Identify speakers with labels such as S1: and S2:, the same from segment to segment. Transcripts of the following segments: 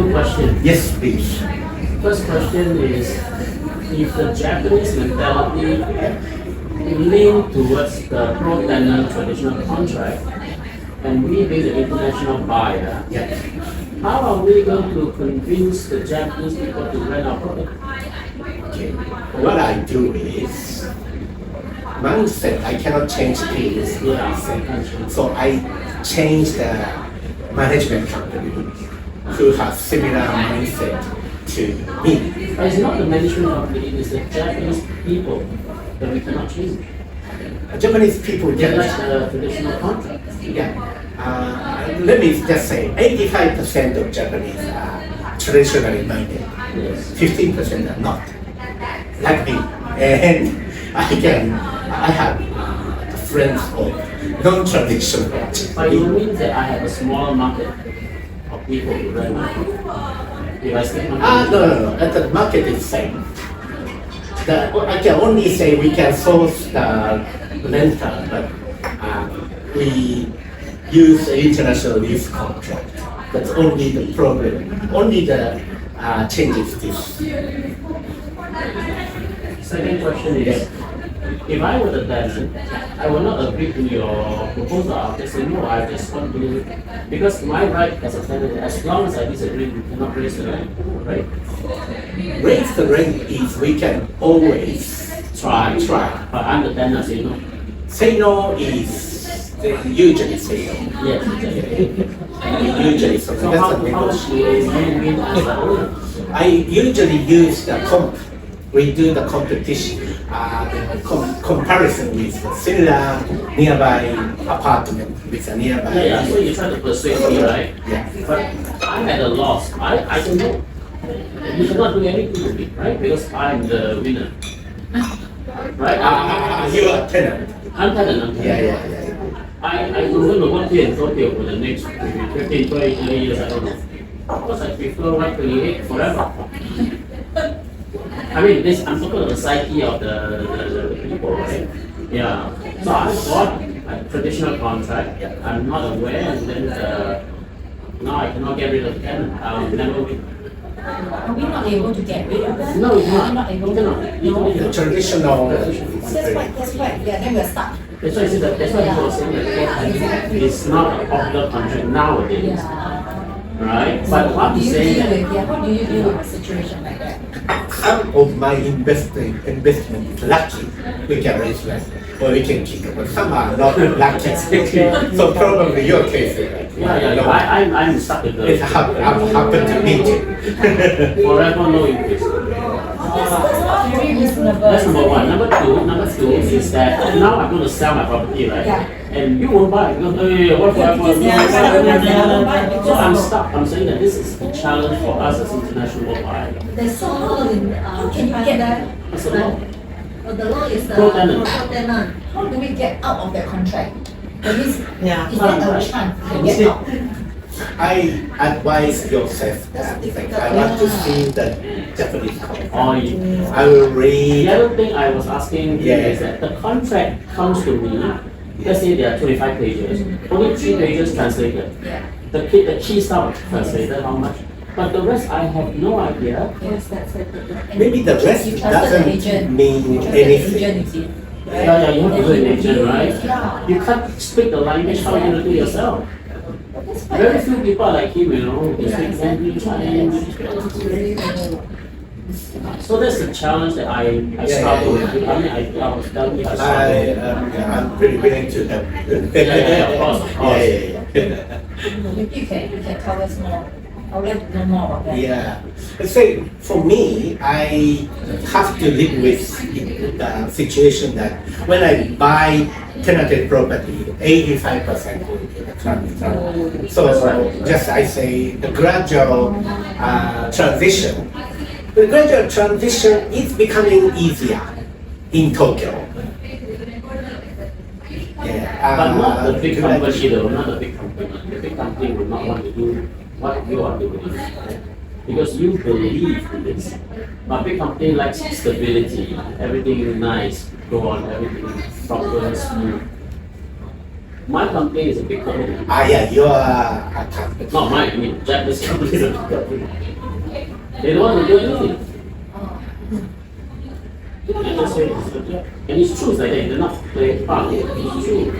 S1: two questions.
S2: Yes, please.
S1: First question is, if the Japanese mentality lean towards the pro-tenant traditional contract, and we being the international buyer, how are we going to convince the Japanese people to rent our property?
S2: Okay. What I do is, mindset, I cannot change things. So I change the management company who has similar mindset to me.
S1: But it's not the management company, it is the Japanese people that we cannot change.
S2: Japanese people
S1: They like
S2: get
S1: the traditional contract.
S2: let me just say 85% of Japanese are traditionally minded.
S1: Yes.
S2: 15% are not. Like me. And I have friends of non-traditional.
S1: But it means that I have a smaller market of people to rent my property. If I stay on
S2: No. The market is same. I can only say we can source the rental, but we use the international lease contract. That's only the problem. Only the change is this.
S1: Second question is, if I were the tenant, I will not agree to your proposal. I'll just say no, I just want to, because my right as a tenant, as long as I disagree, we cannot raise the rent, right?
S2: Raise the rent is we can always try.
S1: But I'm the tenant, say no.
S2: Say no is they usually say no.
S1: Yes.
S2: Usually so.
S1: So
S2: That's
S1: how
S2: a
S1: do
S2: negotiation.
S1: you win as the owner?
S2: I usually use the we do the competition, comparison with similar nearby apartment with a nearby.
S1: Yeah, so you try to persuade me, right?
S2: Yeah.
S1: But I'm at a loss. I don't know. You cannot do anything to me, right? Because I'm the winner. Right?
S2: You are tenant.
S1: I'm tenant.
S2: Yeah.
S1: I'm going to work here in Tokyo for the next maybe 15, 20, 30 years, I don't know. Because I prefer 128 forever. I mean, I'm talking about the psyche of the people, right? Yeah. So I bought a traditional contract. I'm not aware, and then now I cannot get rid of the tenant. I'll never win.
S3: Are we not able to get rid of them?
S1: No, it's not.
S3: We're not able
S1: You
S3: to.
S1: cannot.
S3: No.
S2: The traditional.
S3: That's right. Yeah, then we're stuck.
S1: That's why I said that. That's why people are saying that it's not a popular contract nowadays,
S3: Yeah.
S1: right? But what I'm saying that
S3: How do you deal with a situation like that?
S2: Some of my investment is lucky. We can raise rent or we can keep it, but some are not lucky. So probably your case.
S1: I'm stuck with
S2: It
S1: the
S2: happened to me too.
S1: forever no increase.
S3: That's not very reasonable.
S1: That's number one. Number two is that now I'm going to sell my property, right?
S3: Yeah.
S1: And you won't buy. Because, what forever? So I'm stuck. I'm saying that this is a challenge for us as international buyers.
S3: There's so how can you get that?
S1: What's the law?
S3: The law is
S1: Pro-tenant.
S3: pro-tenant. How do we get out of that contract? That means,
S4: Yeah.
S3: is there a chance to get out?
S2: I advise yourself that I want to see the Japanese contract.
S1: Or you,
S2: I will
S1: the
S2: read.
S1: other thing I was asking is that the contract comes to me. Let's say there are 25 pages. Only 3 pages translated.
S3: Yeah.
S1: The key stuff translated how much? But the rest I have no idea.
S3: Yes, that's it.
S2: Maybe the rest
S3: You trusted the
S2: doesn't
S3: agent.
S2: mean
S3: You trusted the
S2: anything.
S3: agent, you see.
S1: Yeah, you have to do an agent, right?
S3: Yeah.
S1: You can't speak the language, how are you going to do yourself?
S3: That's fine.
S1: Very few people are like him, who speak English, Chinese. So that's the challenge that I struggle with. I mean, I was telling you I struggle.
S2: I'm pretty willing to help.
S1: Yeah, of course.
S2: Yeah.
S3: Maybe you can tell us more. I would like to know more about that.
S2: Yeah. So for me, I have to live with the situation that when I buy tenanted property, 85% will be the tenant. So just I say the gradual transition. The gradual transition is becoming easier in Tokyo. Yeah.
S1: But not the big company though, not the big company. The big company will not want to do what you are doing. Because you believe in this. But big company likes stability, everything is nice, go on, everything proper, smooth. My company is a big company.
S2: Yeah, you are a company.
S1: Not mine, I mean Japanese company is a big company. They don't want to do anything. They just say it's a job. And it's true, it's like that. They're not playing part. It's true.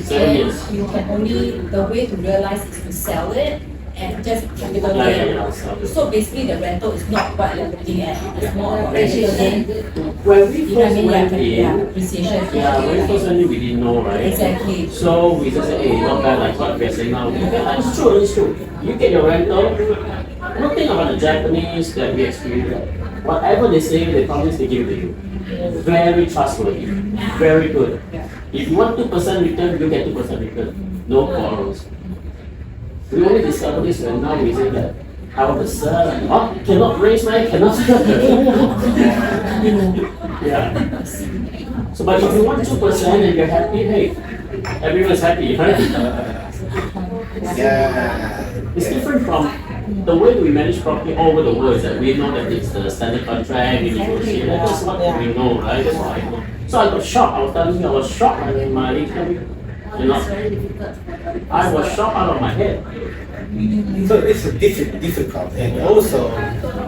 S1: 7 years.
S3: You can only, the way to realize is to sell it and just capital gain. So basically the rental is not what you're looking at. It's more capital gain.
S1: When we
S3: You know what I
S1: first
S3: mean?
S1: went
S3: Yeah,
S1: in,
S3: appreciation.
S1: when we first went in, we didn't know, right?
S3: Exactly.
S1: So we just say, hey, not bad, like what we're saying now. It's true, it's true. You get your rental. Nothing about the Japanese that we experience. Whatever they say, they promise they give it to you. Very trustworthy. Very good. If you want 2% return, you get 2% return. No quarrels. We only discovered this when now we say that how the sell, cannot raise my, cannot sell. Yeah. So, but if you want 2% and you're happy, hey, everyone's happy, right?
S2: Yeah.
S1: It's different from the way we manage property all over the world. Is that we know that it's the standard contract, we negotiate. That's what we know, right? That's what I know. So I got shocked. I was telling you, I was shocked when my income, I was shocked out of my head.
S2: So it's difficult, and also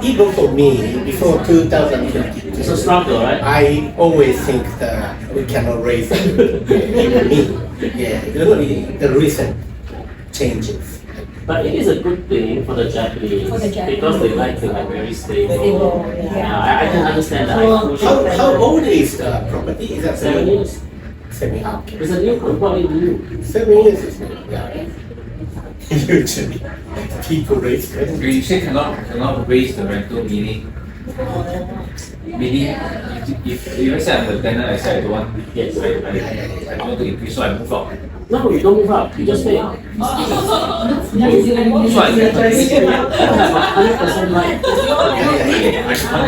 S2: even for me, before 2022,
S1: It's a struggle, right?
S2: I always think that we cannot raise it. Even me, yeah, the recent changes.
S1: But it is a good thing for the Japanese, because they like to have very stable. I can understand that.
S2: How old is the property? Is that
S1: 7 years.
S2: 7 years. Okay.
S1: It's a new company, new.
S2: 7 years is yeah. Usually, people raise rent.
S4: You say cannot raise the rental, meaning if let's say I'm the tenant, I say I don't want,
S1: Yes.
S4: I don't want to increase, so I move out.
S1: No, you don't move up. You just pay. So
S4: I get
S1: 100% right.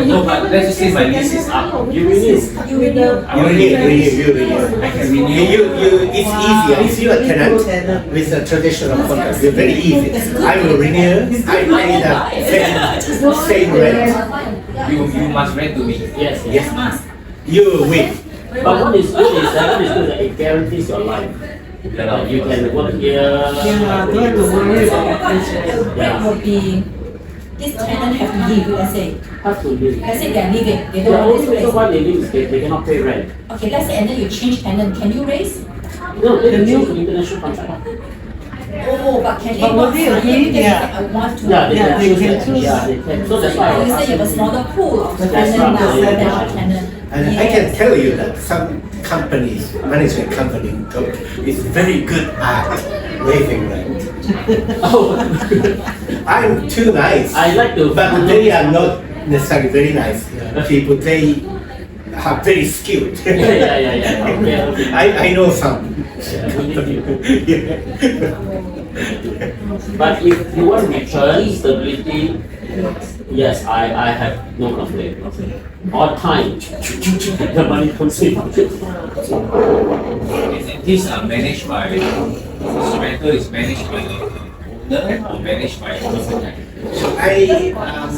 S4: no, but let's just say my lease is up.
S1: You release.
S3: You renew.
S4: I want to increase. I can renew.
S2: It's easier. If you're a tenant with a traditional contract, you're very easy. I will renew. I pay the same rent.
S4: You must rent to me.
S1: Yes, yes.
S2: Yes, you will win.
S1: But what is good is that it guarantees your life. You can work here.
S3: What would be, this tenant have to leave, let's say.
S1: Have to live.
S3: Let's say they're leaving, they
S1: The
S3: don't want this
S1: only reason
S3: place.
S1: why they leave is they cannot pay rent.
S3: Okay, let's say and then you change tenant, can you raise?
S1: No, they can choose the international contract.
S3: Oh, but can they
S5: But
S3: not
S5: will they
S3: sign
S5: agree?
S3: it because
S5: Yeah.
S3: they say, I want to?
S1: Yeah, they
S5: Yeah,
S1: can
S5: they
S1: choose
S5: can
S1: that.
S5: choose.
S1: Yeah, they can. So that's why I
S3: You
S1: was
S3: say you have a
S1: asking.
S3: smaller pool of
S1: That's
S3: tenant
S1: right.
S3: now,
S1: Yeah.
S3: potential tenant.
S2: And I can tell you that some companies, management company, is very good at waiving rent.
S1: Oh,
S2: I'm too nice.
S1: I like to.
S2: But they are not necessarily very nice people. They are very skilled.
S1: Yeah. Okay.
S2: I know some.
S1: Yeah, we need you.
S2: Yeah.
S1: But if you want return stability, yes, I have no complaint. All time, the money comes in.
S4: And these are managed by, this rental is managed by the owner or managed by the person.
S2: I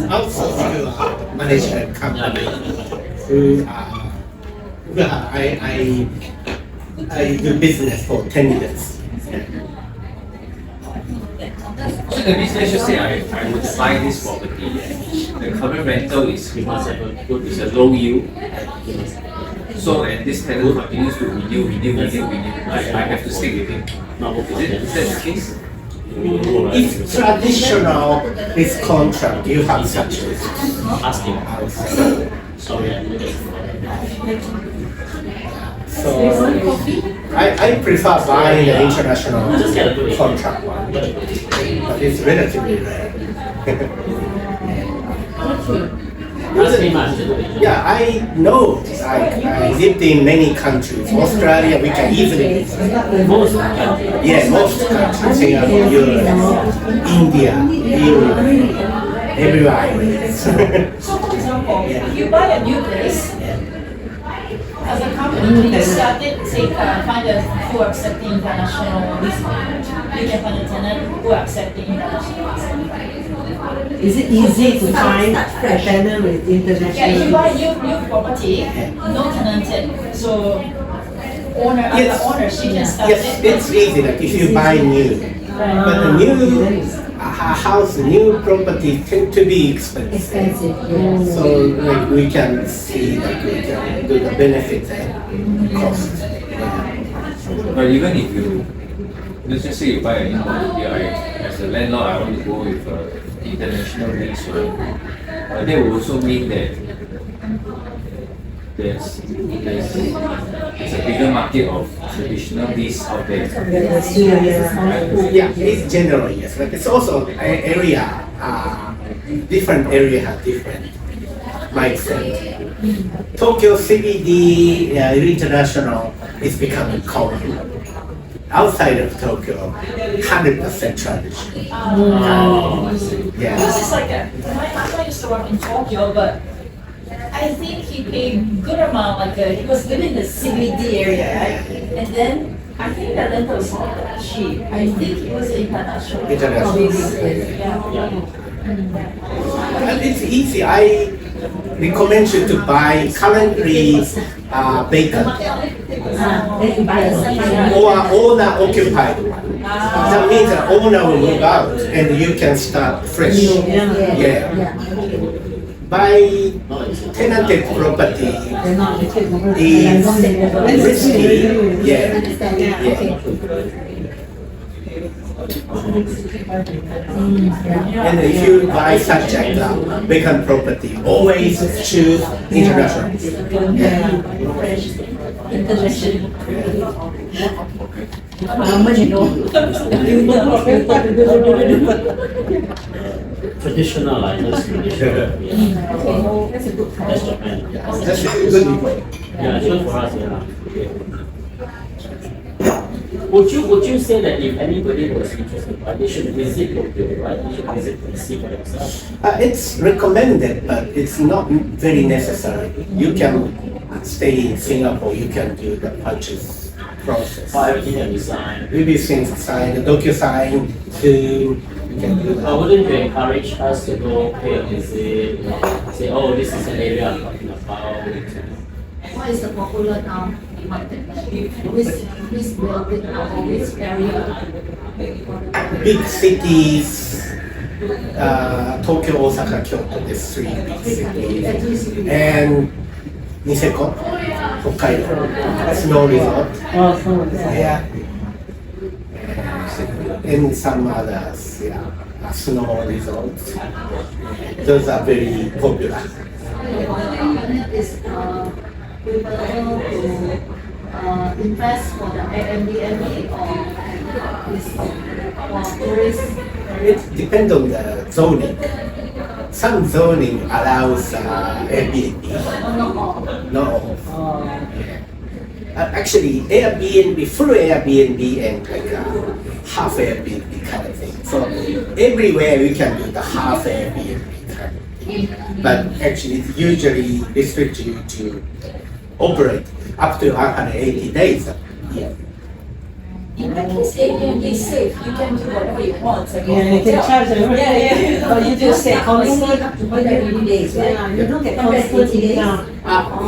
S2: also do a management company who I do business for 10 years.
S4: So the business just say I would buy this property. The current rental is
S1: We must have a good
S4: is a low yield. So and this tenant continues to renew. I have to stick with him.
S1: not
S4: Is that the case?
S2: If traditional is contract, you have such risks.
S1: asking. Sorry,
S2: So I prefer buying the international
S1: just get a good
S2: contract one, but it's relatively rare.
S1: Ask me much.
S2: Yeah, I know. I lived in many countries. Australia, we can easily visit.
S1: Most countries.
S2: Yeah, most countries. Singapore, Europe, India, Europe, everywhere.
S3: So for example, if you buy a new place, as a company, you started, say, find a who accept the international lease. You can find a tenant who accept the international lease.
S5: Is it easy to find a tenant with
S3: Yeah, if you
S5: international?
S3: buy new property, no tenanted, so owner,
S2: Yes.
S3: the owner, she can start
S2: Yes,
S3: it.
S2: it's easy, like if you buy new. But the new house, new property tend to be expensive.
S5: Expensive, yeah.
S2: So like we can see that we can do the benefit and cost.
S4: But even if you, let's just say you buy a new property, as a landlord, I want to go with international lease, right? That will also mean that there's a bigger market of traditional lease out there.
S2: Yeah, it's generally yes, but it's also an area. Different area have different mindset. Tokyo CBD international is becoming common. Outside of Tokyo, 100% tradition. Yeah.
S3: This is like my husband used to work in Tokyo, but I think he paid good amount, like he was living in the CBD area, right? And then I think the rental was not that cheap. I think it was international.
S2: International.
S3: Yeah.
S2: And it's easy. I recommend you to buy currently vacant or owner occupied one. That means the owner will move out and you can start fresh. Yeah. Buy tenanted property is risky. Yeah. And if you buy such a vacant property, always choose international.
S1: Traditional, like that's traditional. Yeah. That's Japan.
S2: That's a good.
S1: Yeah, it's good for us. Yeah. Would you say that if anybody was interested, right, they should visit Tokyo, right? They should visit and see for themselves.
S2: It's recommended, but it's not very necessary. You can stay in Singapore. You can do the purchase process.
S1: For everything that we sign.
S2: Maybe things sign the DocuSign to. You can do that.
S1: Wouldn't you encourage us to go pay a visit, you know, say, oh, this is an area I'm talking about?
S6: What is the popular now market? Which building or which area?
S2: Big cities, Tokyo, Osaka, Kyoto, there's 3 big cities. And Niseko, Hokkaido, snow resort. Yeah. And some others, yeah, snow resorts. Those are very popular.
S6: Is preferable to invest for the Airbnb or is for tourists?
S2: It depends on the zoning. Some zoning allows Airbnb. No. Actually, Airbnb, full Airbnb and like half Airbnb kind of thing. So everywhere we can do the half Airbnb kind of thing. But actually, it's usually restricts you to operate up to 180 days. Yeah.
S3: In that case, Airbnb is safe. You can do whatever you want. Like
S5: Yeah, you can charge them.
S3: Yeah.
S5: But you just say
S6: Only up to 180 days, right? You don't get 180 days.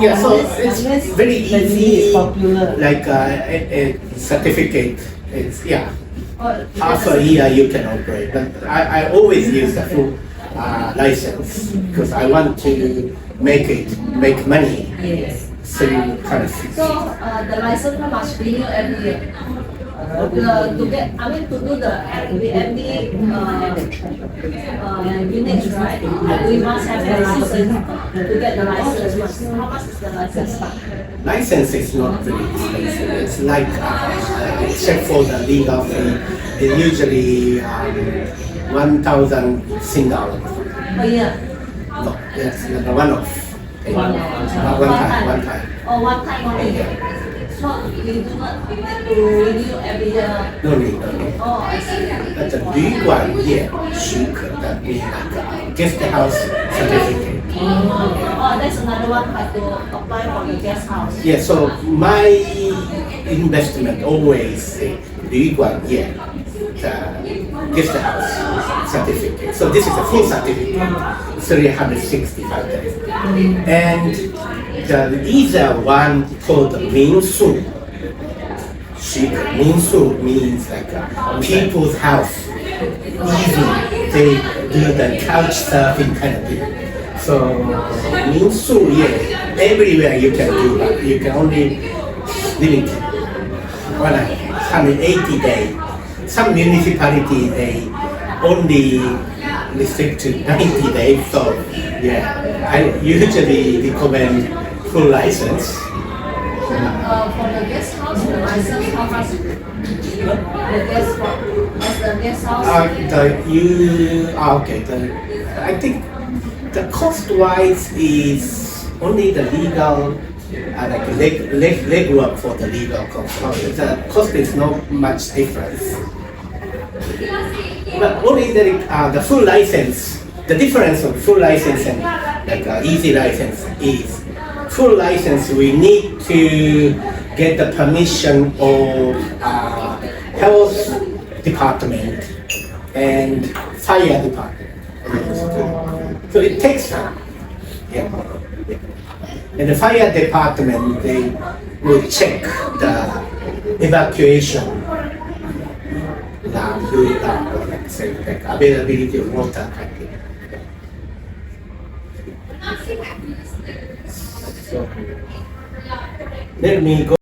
S2: Yeah, so it's very easy, like a certificate. It's, yeah, half a year you can operate. But I always use the full license because I want to make money.
S6: Yes.
S2: So you kind of
S6: So the license must renew every year. To do the Airbnb units, right? We must have a license to get the license. How much is the license?
S2: license is not very expensive. It's like except for the legal fee, it's usually 1,000 Singapore.
S6: Per year?
S2: No, that's the one-off. One time.
S6: Or one time only? So you do not need to renew every year?
S2: No need.
S6: Oh, I see.
S2: But the big one here, that means like guest house certificate.
S6: Oh, that's another one. I have to apply for the guest house.
S2: Yeah, so my investment always say big one here, the guest house certificate. So this is a full certificate, 365 days. And the other one called Minsu. chic. Minsu means like people's house. Easy. They do the couch surfing kind of thing. So Minsu, yeah, everywhere you can do, but you can only limit 180 days. Some municipalities they only restrict to 90 days. So yeah, I usually recommend full license.
S6: For the guest house, the license, how much? The guest house. I think the cost-wise is only the legal, legwork for the legal cost. The cost is not much difference. But only the full license. The difference of full license and easy license is full license. We need to get the permission of health department and fire department. So it takes time. Yeah. And the fire department, they will check the evacuation, like availability of water. So let me go.